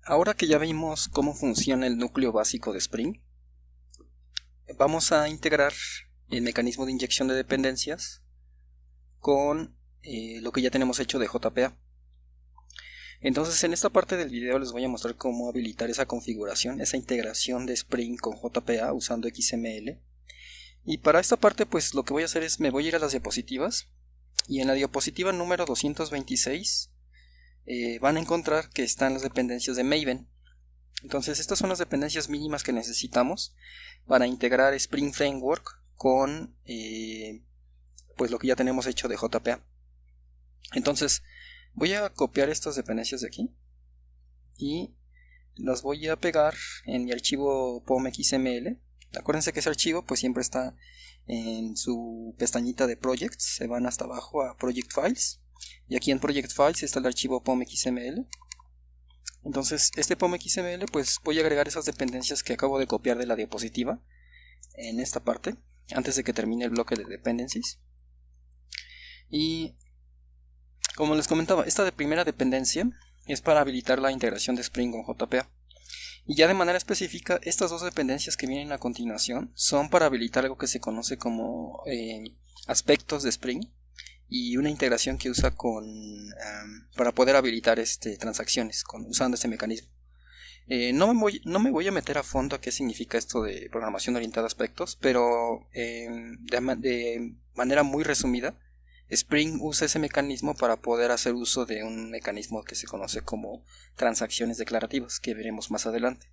Ahora que ya vimos cómo funciona el núcleo básico de Spring, vamos a integrar el mecanismo de inyección de dependencias con lo que ya tenemos hecho de JPA. Entonces en esta parte del video les voy a mostrar cómo habilitar esa configuración, esa integración de Spring con JPA usando XML. Y para esta parte pues lo que voy a hacer es me voy a ir a las diapositivas y en la diapositiva número 226 van a encontrar que están las dependencias de Maven. Entonces estas son las dependencias mínimas que necesitamos para integrar Spring Framework con pues lo que ya tenemos hecho de JPA. Entonces voy a copiar estas dependencias de aquí y las voy a pegar en mi archivo POM.xml. Acuérdense que ese archivo pues siempre está en su pestañita de Projects, se van hasta abajo a Project Files y aquí en Project Files está el archivo POM.xml. Entonces este POM.xml pues voy a agregar esas dependencias que acabo de copiar de la diapositiva en esta parte antes de que termine el bloque de dependencies. Y como les comentaba, esta primera dependencia es para habilitar la integración de Spring con JPA. Y ya de manera específica, estas dos dependencias que vienen a continuación son para habilitar algo que se conoce como aspectos de Spring y una integración que usa para poder habilitar transacciones usando este mecanismo. No me voy a meter a fondo a qué significa esto de programación orientada a aspectos, pero de manera muy resumida, Spring usa ese mecanismo para poder hacer uso de un mecanismo que se conoce como transacciones declarativas, que veremos más adelante.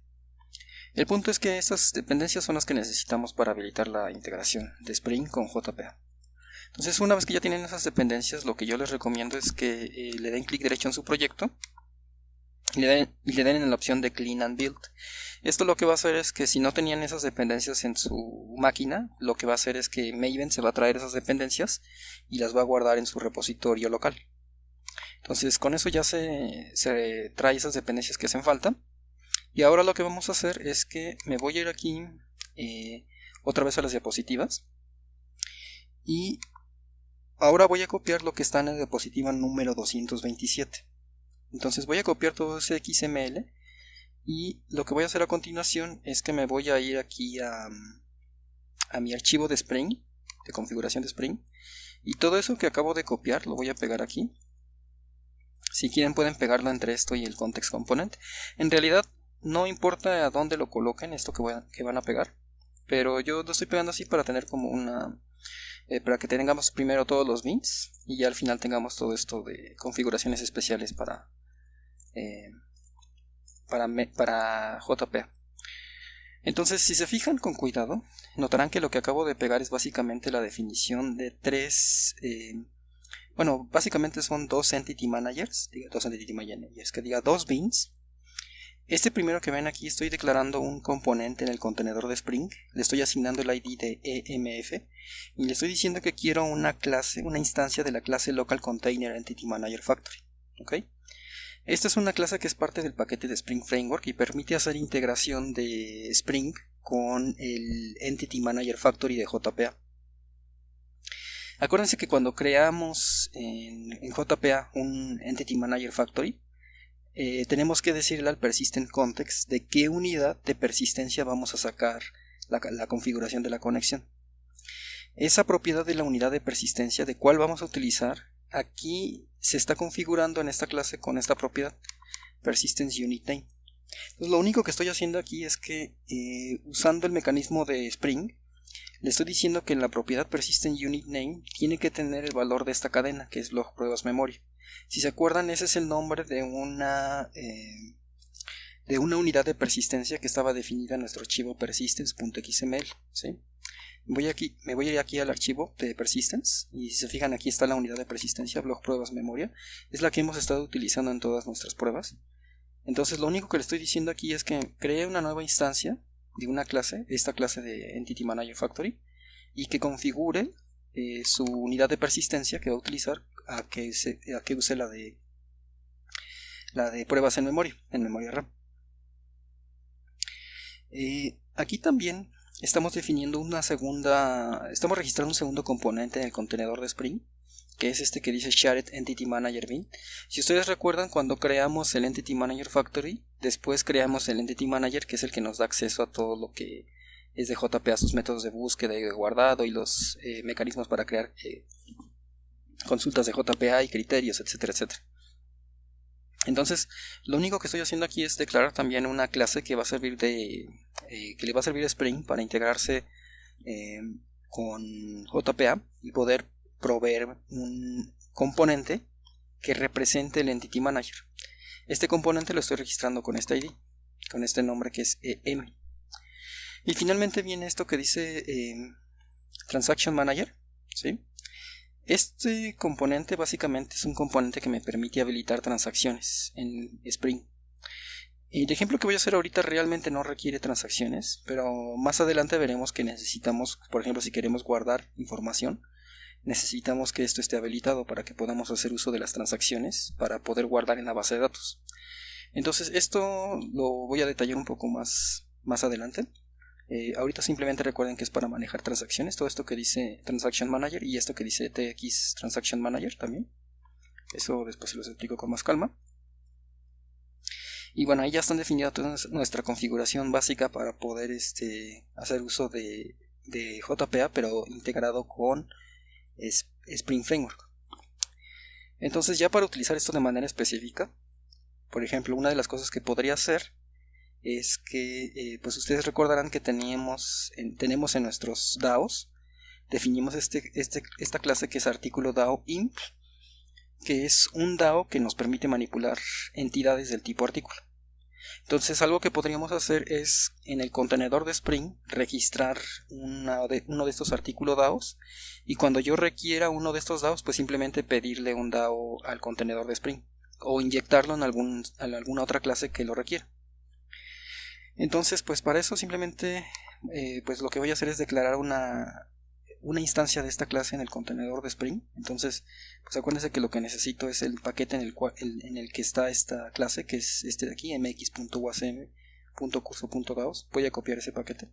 El punto es que estas dependencias son las que necesitamos para habilitar la integración de Spring con JPA. Entonces, una vez que ya tienen esas dependencias, lo que yo les recomiendo es que le den clic derecho en su proyecto y le den en la opción de Clean and Build. Esto lo que va a hacer es que si no tenían esas dependencias en su máquina, lo que va a hacer es que Maven se va a traer esas dependencias y las va a guardar en su repositorio local. Entonces con eso ya se trae esas dependencias que hacen falta. Y ahora lo que vamos a hacer es que me voy a ir aquí otra vez a las diapositivas. Y ahora voy a copiar lo que está en la diapositiva número 227. Entonces voy a copiar todo ese XML. Y lo que voy a hacer a continuación es que me voy a ir aquí a mi archivo de Spring, de configuración de Spring, y todo eso que acabo de copiar lo voy a pegar aquí. Si quieren pueden pegarlo entre esto y el context component. En realidad no importa a dónde lo coloquen esto que van a pegar, pero yo lo estoy pegando así para tener como para que tengamos primero todos los bins y ya al final tengamos todo esto de configuraciones especiales para JPA. Entonces, si se fijan con cuidado, notarán que lo que acabo de pegar es básicamente la definición de básicamente son dos entity managers, dos bins. Este primero que ven aquí estoy declarando un componente en el contenedor de Spring, le estoy asignando el ID de EMF y le estoy diciendo que quiero una instancia de la clase Local Container Entity Manager Factory. ¿Ok? Esta es una clase que es parte del paquete de Spring Framework y permite hacer integración de Spring con el Entity Manager Factory de JPA. Acuérdense que cuando creamos en JPA un Entity Manager Factory, tenemos que decirle al Persistent Context de qué unidad de persistencia vamos a sacar la configuración de la conexión. Esa propiedad de la unidad de persistencia de cuál vamos a utilizar aquí se está configurando en esta clase con esta propiedad Persistence Unit Name. Entonces, lo único que estoy haciendo aquí es que usando el mecanismo de Spring le estoy diciendo que en la propiedad Persistence Unit Name tiene que tener el valor de esta cadena que es log pruebas memoria. Si se acuerdan, ese es el nombre de una unidad de persistencia que estaba definida en nuestro archivo persistence.xml, ¿sí? Me voy a ir aquí al archivo de persistence y si se fijan aquí está la unidad de persistencia, blog pruebas memoria, es la que hemos estado utilizando en todas nuestras pruebas. Entonces lo único que le estoy diciendo aquí es que cree una nueva instancia de una clase, esta clase de Entity Manager Factory, y que configure su unidad de persistencia que va a utilizar a que use la de pruebas en memoria RAM. Aquí también estamos registrando un segundo componente en el contenedor de Spring que es este que dice Shared Entity Manager Bin. Si ustedes recuerdan, cuando creamos el Entity Manager Factory, después creamos el Entity Manager, que es el que nos da acceso a todo lo que es de JPA, sus métodos de búsqueda y de guardado y los mecanismos para crear consultas de JPA y criterios, etcétera, etcétera. Entonces, lo único que estoy haciendo aquí es declarar también una clase que va a servir que le va a servir a Spring para integrarse con JPA y poder proveer un componente que represente el Entity Manager. Este componente lo estoy registrando con este ID, con este nombre que es EM. Y finalmente viene esto que dice Transaction Manager, ¿sí? Este componente básicamente es un componente que me permite habilitar transacciones en Spring. El ejemplo que voy a hacer ahorita realmente no requiere transacciones, pero más adelante veremos que necesitamos, por ejemplo, si queremos guardar información, necesitamos que esto esté habilitado para que podamos hacer uso de las transacciones para poder guardar en la base de datos. Entonces esto lo voy a detallar un poco más adelante. Ahorita simplemente recuerden que es para manejar transacciones, todo esto que dice Transaction Manager y esto que dice TX Transaction Manager también. Eso después se los explico con más calma. Y bueno, ahí ya están definidas toda nuestra configuración básica para poder hacer uso de JPA, pero integrado con Spring Framework. Entonces, ya para utilizar esto de manera específica, por ejemplo, una de las cosas que podría hacer es que pues ustedes recordarán que tenemos en nuestros DAOs, definimos esta clase que es artículo DAO imp, que es un DAO que nos permite manipular entidades del tipo artículo. Entonces, algo que podríamos hacer es en el contenedor de Spring registrar uno de estos artículos DAOs, y cuando yo requiera uno de estos DAOs, pues simplemente pedirle un DAO al contenedor de Spring o inyectarlo en alguna otra clase que lo requiera. Entonces, pues para eso simplemente pues lo que voy a hacer es declarar una instancia de esta clase en el contenedor de Spring. Entonces, pues acuérdense que lo que necesito es el paquete en el que está esta clase, que es este de aquí, mx.wasm.curso.daos. Voy a copiar ese paquete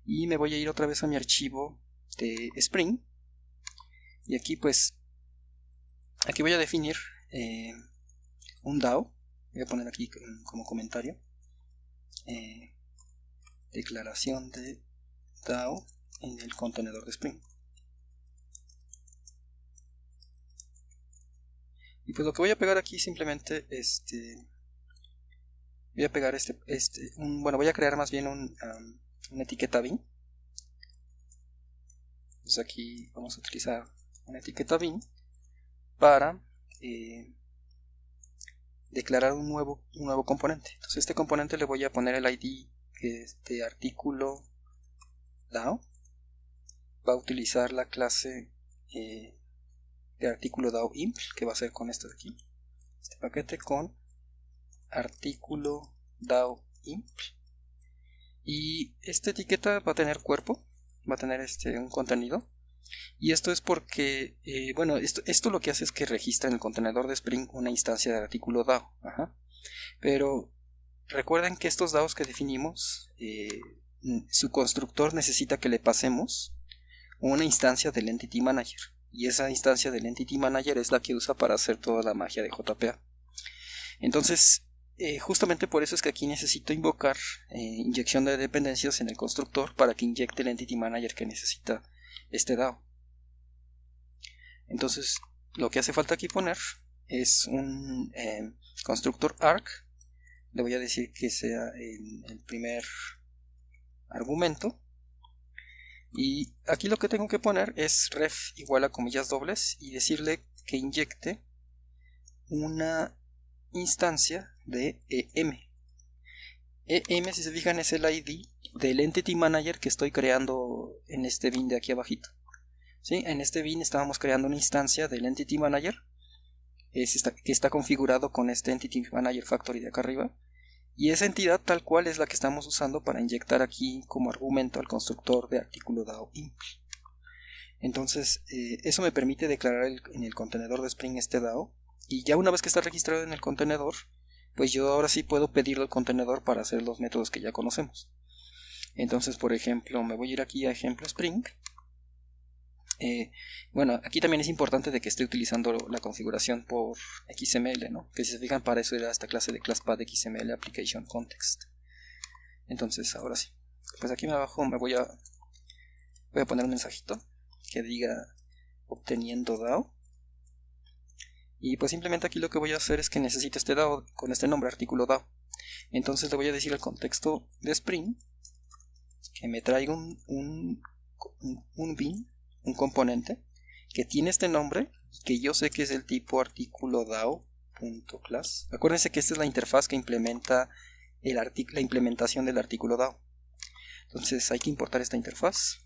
y me voy a ir otra vez a mi archivo de Spring, y aquí pues voy a definir un DAO. Voy a poner aquí como comentario declaración de DAO en el contenedor de Spring. Y pues lo que voy a pegar aquí simplemente voy a pegar voy a crear más bien una etiqueta bin. Entonces aquí vamos a utilizar una etiqueta bin para declarar un nuevo componente. Entonces este componente le voy a poner el ID que es de artículo DAO. Va a utilizar la clase de artículo DAO imp, que va a ser con esto de aquí, este paquete con artículo DAO imp, y esta etiqueta va a tener cuerpo, va a tener un contenido, y esto es porque bueno, esto lo que hace es que registra en el contenedor de Spring una instancia de artículo DAO. Pero recuerden que estos DAOs que definimos, su constructor necesita que le pasemos una instancia del Entity Manager, y esa instancia del Entity Manager es la que usa para hacer toda la magia de JPA. Entonces, justamente por eso es que aquí necesito invocar inyección de dependencias en el constructor para que inyecte el Entity Manager que necesita este DAO. Entonces, lo que hace falta aquí poner es un constructor arg. Le voy a decir que sea el primer argumento. Y aquí lo que tengo que poner es ref igual a comillas dobles y decirle que inyecte una instancia de EM. EM, si se fijan, es el ID del Entity Manager que estoy creando en este bin de aquí abajito. ¿Sí? En este bin estábamos creando una instancia del Entity Manager que está configurado con este Entity Manager Factory de acá arriba. Y esa entidad tal cual es la que estamos usando para inyectar aquí como argumento al constructor de artículo DAO imp. Entonces eso me permite declarar en el contenedor de Spring este DAO, y ya una vez que está registrado en el contenedor, pues yo ahora sí puedo pedirle al contenedor para hacer los métodos que ya conocemos. Entonces, por ejemplo, me voy a ir aquí a ejemplo Spring Bueno, aquí también es importante de que esté utilizando la configuración por XML, ¿no? Que si se fijan, para eso era esta clase de ClassPath XML Application Context. Entonces, ahora sí. Pues aquí abajo voy a poner un mensajito que diga obteniendo DAO. Y pues simplemente aquí lo que voy a hacer es que necesito este DAO con este nombre, artículo DAO. Entonces le voy a decir al contexto de Spring que me traiga un bin, un componente que tiene este nombre, que yo sé que es el tipo artículo DAO.class. Acuérdense que esta es la interfaz que implementa la implementación del artículo DAO. Entonces hay que importar esta interfaz.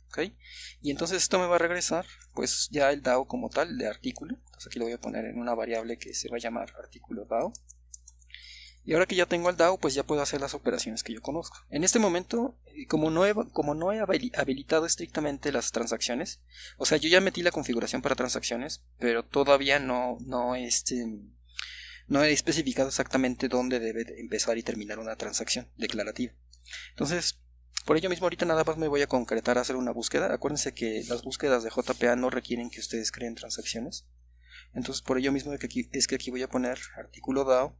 ¿Okay? Y entonces esto me va a regresar pues ya el DAO como tal de artículo. Entonces aquí lo voy a poner en una variable que se va a llamar artículo DAO. Y ahora que ya tengo el DAO, pues ya puedo hacer las operaciones que yo conozco. En este momento, como no he habilitado estrictamente las transacciones, o sea, yo ya metí la configuración para transacciones, pero todavía no he especificado exactamente dónde debe empezar y terminar una transacción declarativa. Entonces, por ello mismo ahorita nada más me voy a concretar a hacer una búsqueda. Acuérdense que las búsquedas de JPA no requieren que ustedes creen transacciones. Entonces, por ello mismo es que aquí voy a poner artículo DAO.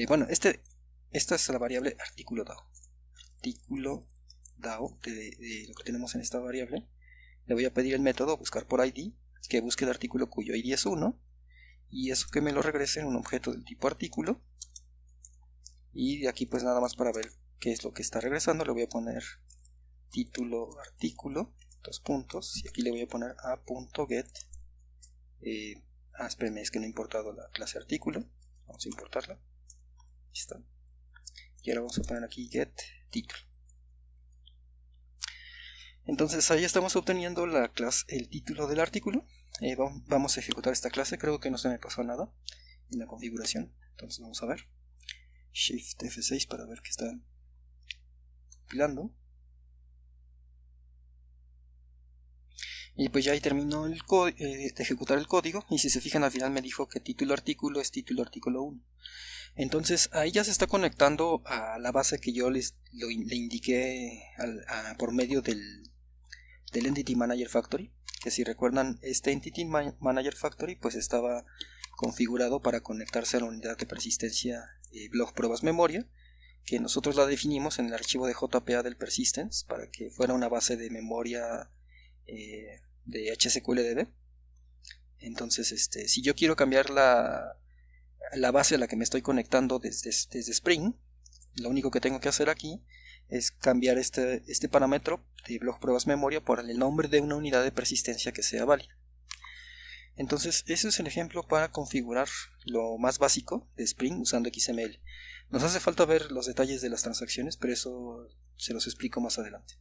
Bueno, esta es la variable artículo DAO. Artículo DAO de lo que tenemos en esta variable. Le voy a pedir el método buscar por ID, que busque el artículo cuyo ID es 1, y eso que me lo regrese en un objeto del tipo artículo. Y de aquí pues nada más para ver qué es lo que está regresando, le voy a poner título artículo, dos puntos, y aquí le voy a poner a.get. Espérenme, es que no he importado la clase artículo. Vamos a importarla. Ahí está. Y ahora vamos a poner aquí get título. Entonces ahí estamos obteniendo la clase, el título del artículo. Vamos a ejecutar esta clase. Creo que no se me pasó nada en la configuración. Entonces vamos a ver. Shift F6 para ver que está compilando. Y pues ya ahí terminó de ejecutar el código. Y si se fijan, al final me dijo que título artículo es título artículo 1. Entonces ahí ya se está conectando a la base que yo le indiqué por medio del Entity Manager Factory. Que si recuerdan, este Entity Manager Factory pues estaba configurado para conectarse a la unidad de persistencia blog pruebas memoria, que nosotros la definimos en el archivo de JPA del persistence para que fuera una base de memoria de HSQLDB. Entonces si yo quiero cambiar la base a la que me estoy conectando desde Spring, lo único que tengo que hacer aquí es cambiar este parámetro de blog pruebas memoria por el nombre de una unidad de persistencia que sea válida. Entonces ese es el ejemplo para configurar lo más básico de Spring usando XML. Nos hace falta ver los detalles de las transacciones, pero eso se los explico más adelante.